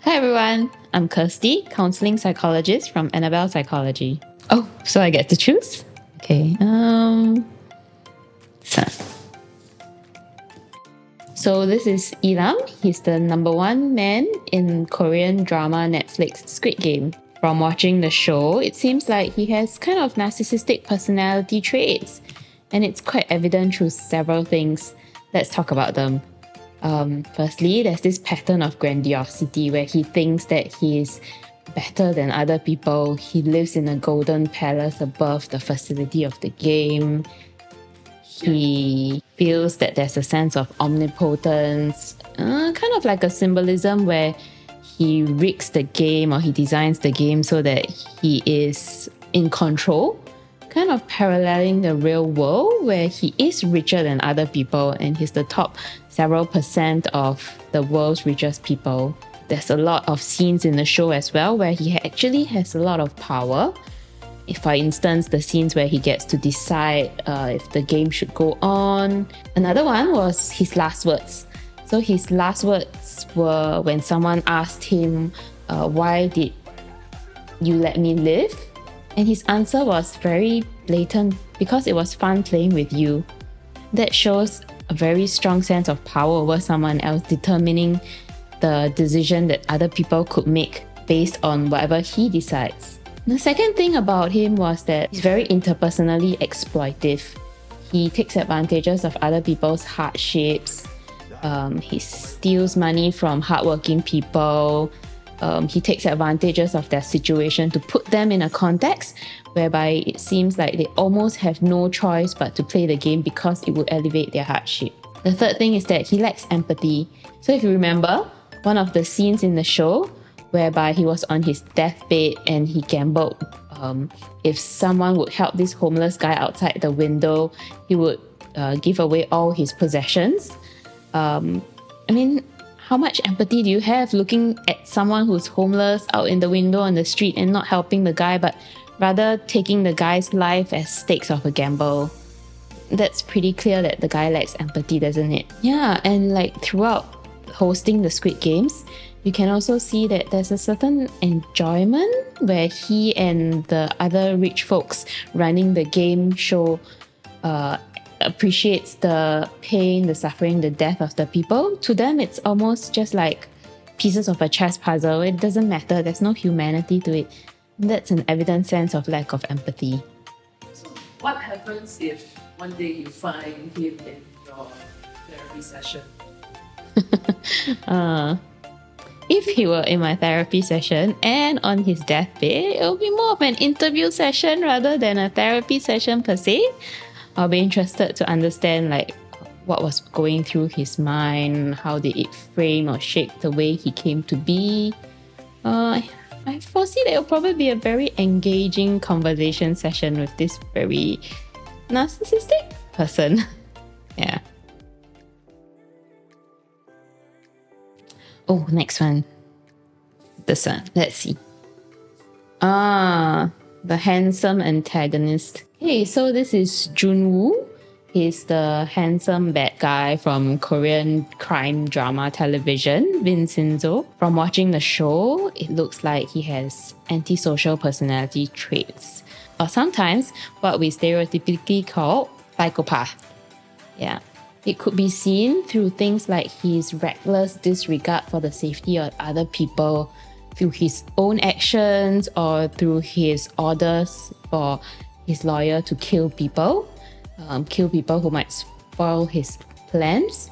Hi everyone, I'm Kirsty, counselling psychologist from Annabelle Psychology. Oh, so I get to choose? Okay, So this is Ilam. He's the number one man in Korean drama Netflix Squid Game. From watching the show, it seems like he has kind of narcissistic personality traits, and it's quite evident through several things. Let's talk about them. Firstly, there's this pattern of grandiosity where he thinks that he's better than other people. He lives in a golden palace above the facility of the game. He feels that there's a sense of omnipotence, kind of like a symbolism where he rigs the game or he designs the game so that he is in control, kind of paralleling the real world where he is richer than other people and he's the top several percent of the world's richest people. There's a lot of scenes in the show as well where he actually has a lot of power. If, for instance, the scenes where he gets to decide if the game should go on. Another one was his last words. So his last words were when someone asked him, why did you let me live? And his answer was very blatant, because it was fun playing with you. That shows a very strong sense of power over someone else, determining the decision that other people could make based on whatever he decides. The second thing about him was that he's very interpersonally exploitive. He takes advantages of other people's hardships. He steals money from hardworking people. He takes advantages of their situation to put them in a context whereby it seems like they almost have no choice but to play the game because it would elevate their hardship. The third thing is that he lacks empathy. So if you remember, one of the scenes in the show whereby he was on his deathbed and he gambled if someone would help this homeless guy outside the window, he would give away all his possessions. How much empathy do you have looking at someone who's homeless out in the window on the street and not helping the guy, but rather taking the guy's life as stakes of a gamble? That's pretty clear that the guy lacks empathy, doesn't it? Yeah, and like throughout hosting the Squid Games, you can also see that there's a certain enjoyment where he and the other rich folks running the game show appreciates the pain, the suffering, the death of the people. To them, it's almost just like pieces of a chess puzzle. It doesn't matter. There's no humanity to it. That's an evident sense of lack of empathy. So what happens if one day you find him in your therapy session? If he were in my therapy session and on his deathbed, it would be more of an interview session rather than a therapy session per se. I'll be interested to understand like what was going through his mind, how did it frame or shape the way he came to be. I foresee that it'll probably be a very engaging conversation session with this very narcissistic person. Yeah. Oh, next one. This one. Let's see. The handsome antagonist. Hey, so this is Junwoo. He's the handsome bad guy from Korean crime drama television, Vincenzo. From watching the show, it looks like he has antisocial personality traits, or sometimes what we stereotypically call psychopath. Yeah. It could be seen through things like his reckless disregard for the safety of other people, through his own actions, or through his orders for his lawyer to kill people who might spoil his plans.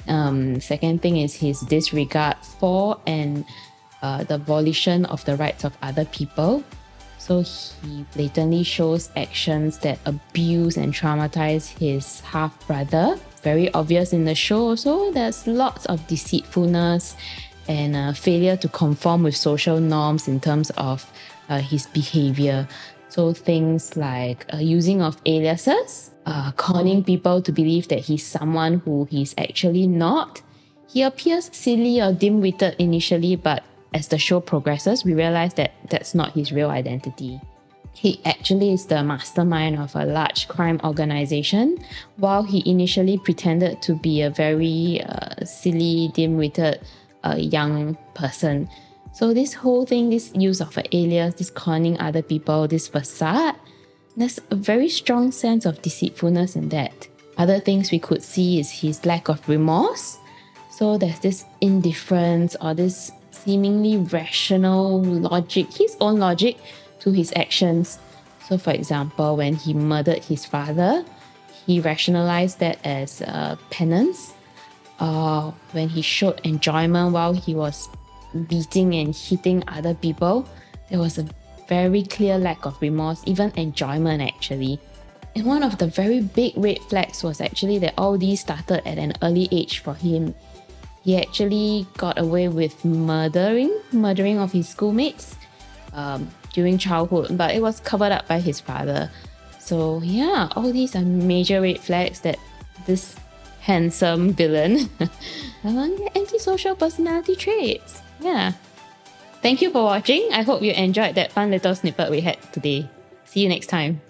Second thing is his disregard for and the violation of the rights of other people. So he blatantly shows actions that abuse and traumatize his half-brother. Very obvious in the show also. There's lots of deceitfulness and failure to conform with social norms in terms of his behavior. So things like using of aliases, conning people to believe that he's someone who he's actually not. He appears silly or dim-witted initially, but as the show progresses, we realize that that's not his real identity. He actually is the mastermind of a large crime organization, while he initially pretended to be a very silly, dim-witted a young person. So this whole thing, this use of an alias, this conning other people, this facade, there's a very strong sense of deceitfulness in that. Other things we could see is his lack of remorse. So there's this indifference or this seemingly rational logic, his own logic to his actions. So for example, when he murdered his father, he rationalized that as penance. When he showed enjoyment while he was beating and hitting other people, there was a very clear lack of remorse, even enjoyment actually. And one of the very big red flags was actually that all these started at an early age for him. He actually got away with murdering of his schoolmates during childhood, but it was covered up by his father. So yeah, all these are major red flags that this handsome villain antisocial personality traits. Yeah. Thank you for watching. I hope you enjoyed that fun little snippet we had today. See you next time.